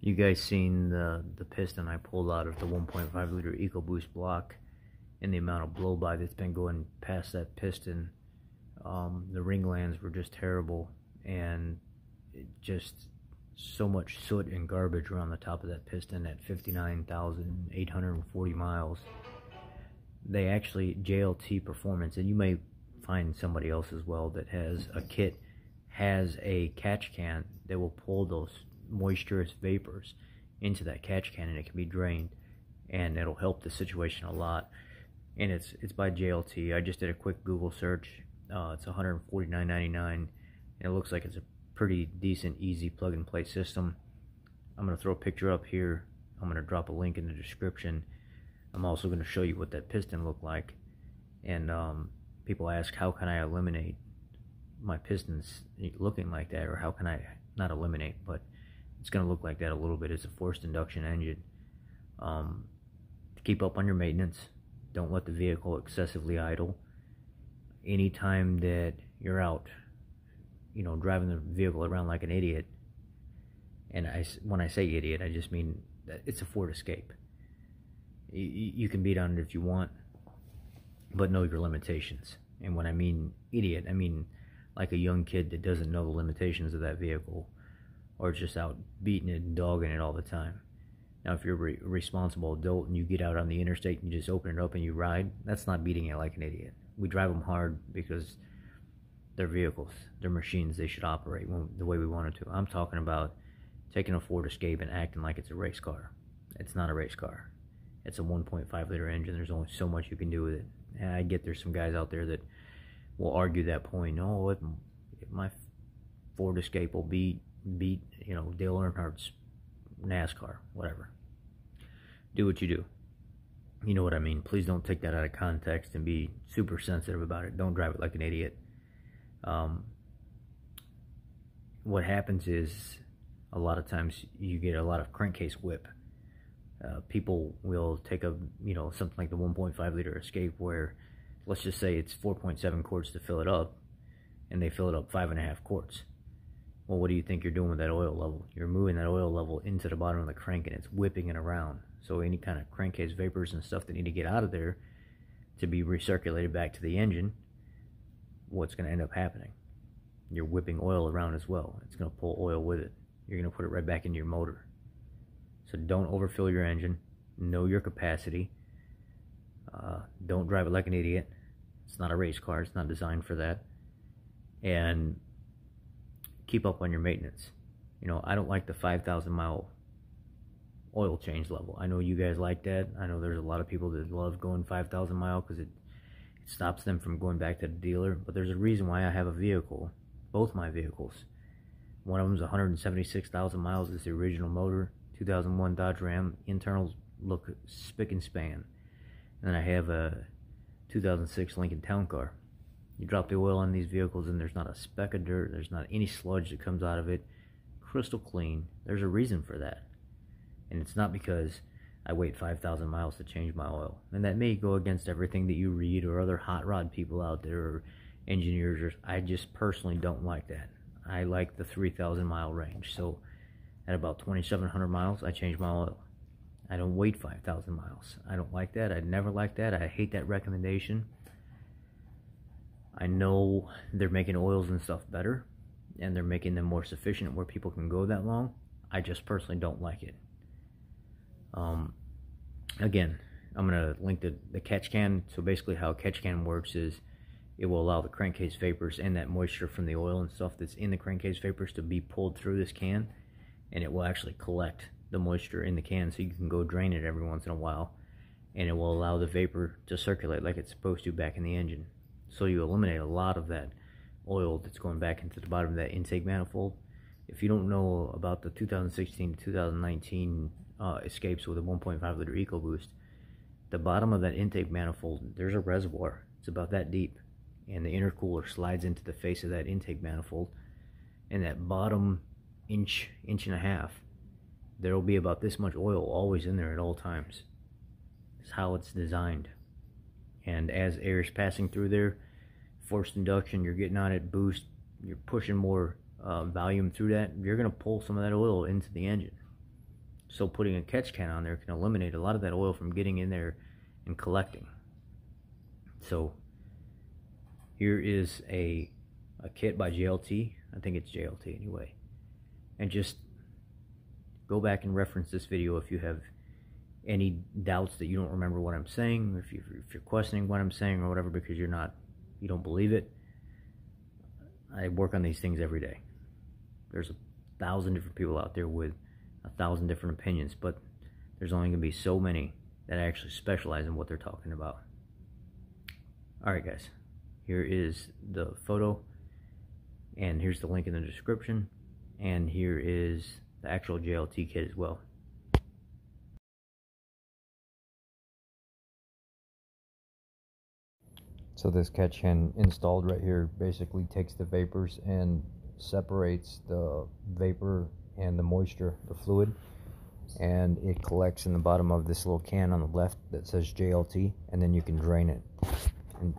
You guys seen the piston I pulled out of the 1.5 liter Ecoboost block, and the amount of blowby that's been going past that piston. The ring lands were just terrible, and just so much soot and garbage around the top of that piston at 59,840 miles. They actually, JLT Performance, and you may find somebody else as well that has a kit, has a catch can that will pull those moisturous vapors into that catch can, and it can be drained, and it'll help the situation a lot. And it's by JLT. I just did a quick Google search. It's $149.99, and it looks like it's a pretty decent, easy plug-and-play system. I'm going to throw a picture up here. I'm going to drop a link in the description. I'm also going to show you what that piston looked like. And people ask, how can I eliminate my pistons looking like that, or how can I not eliminate, but it's going to look like that a little bit. It's a forced induction engine. Keep up on your maintenance. Don't let the vehicle excessively idle. Anytime that you're out, you know, driving the vehicle around like an idiot, and when I say idiot, I just mean that it's a Ford Escape. You can beat on it if you want, but know your limitations. And when I mean idiot, I mean like a young kid that doesn't know the limitations of that vehicle, or just out beating it and dogging it all the time. Now, if you're a responsible adult and you get out on the interstate and you just open it up and you ride, that's not beating it like an idiot. We drive them hard because they're vehicles, they're machines, they should operate the way we want it to. I'm talking about taking a Ford Escape and acting like it's a race car. It's not a race car. It's a 1.5 liter engine. There's only so much you can do with it. And I get there's some guys out there that will argue that point. Oh, my Ford Escape will beat you know, Dale Earnhardt's NASCAR, whatever. Do what you do. You know what I mean. Please don't take that out of context and be super sensitive about it. Don't drive it like an idiot. What happens is, a lot of times you get a lot of crankcase whip. People will take a, you know, something like the 1.5 liter Escape, where let's just say it's 4.7 quarts to fill it up, and they fill it up 5.5 quarts. Well, what do you think you're doing with that oil level? You're moving that oil level into the bottom of the crank, and it's whipping it around. So any kind of crankcase vapors and stuff that need to get out of there to be recirculated back to the engine, what's going to end up happening? You're whipping oil around as well. It's going to pull oil with it. You're going to put it right back into your motor. So don't overfill your engine. Know your capacity. Don't drive it like an idiot. It's not a race car. It's not designed for that. And keep up on your maintenance. You know, I don't like the 5,000 mile oil change level. I know you guys like that. I know there's a lot of people that love going 5,000 mile because it stops them from going back to the dealer. But there's a reason why I have a vehicle, both my vehicles. One of them's 176,000 miles. It's the original motor, 2001 Dodge Ram. Internals look spick and span. And then I have a 2006 Lincoln Town Car. You drop the oil on these vehicles and there's not a speck of dirt, there's not any sludge that comes out of it. Crystal clean. There's a reason for that. And it's not because I wait 5,000 miles to change my oil. And that may go against everything that you read or other hot rod people out there or engineers. I just personally don't like that. I like the 3,000 mile range. So at about 2,700 miles, I change my oil. I don't wait 5,000 miles. I don't like that. I'd never like that. I hate that recommendation. I know they're making oils and stuff better, and they're making them more sufficient where people can go that long. I just personally don't like it. Again, I'm going to link the catch can. So basically how a catch can works is it will allow the crankcase vapors and that moisture from the oil and stuff that's in the crankcase vapors to be pulled through this can, and it will actually collect the moisture in the can so you can go drain it every once in a while, and it will allow the vapor to circulate like it's supposed to back in the engine. So you eliminate a lot of that oil that's going back into the bottom of that intake manifold. If you don't know about the 2016 to 2019 Escapes with a 1.5 liter Ecoboost, the bottom of that intake manifold, there's a reservoir. It's about that deep, and the intercooler slides into the face of that intake manifold, and that bottom inch and a half, there will be about this much oil always in there at all times. It's how it's designed. And as air is passing through there, forced induction, you're getting on it, boost, you're pushing more volume through that, you're going to pull some of that oil into the engine. So putting a catch can on there can eliminate a lot of that oil from getting in there and collecting. So here is a kit by JLT. I think it's JLT anyway. And just go back and reference this video if you have any doubts that you don't remember what I'm saying, if you're questioning what I'm saying or whatever because you don't believe it. I work on these things every day. There's 1,000 different people out there with 1,000 different opinions, but there's only going to be so many that actually specialize in what they're talking about. Alright guys, here is the photo, and here's the link in the description, and here is the actual JLT kit as well. So this catch can installed right here basically takes the vapors and separates the vapor and the moisture, the fluid, and it collects in the bottom of this little can on the left that says JLT, and then you can drain it. And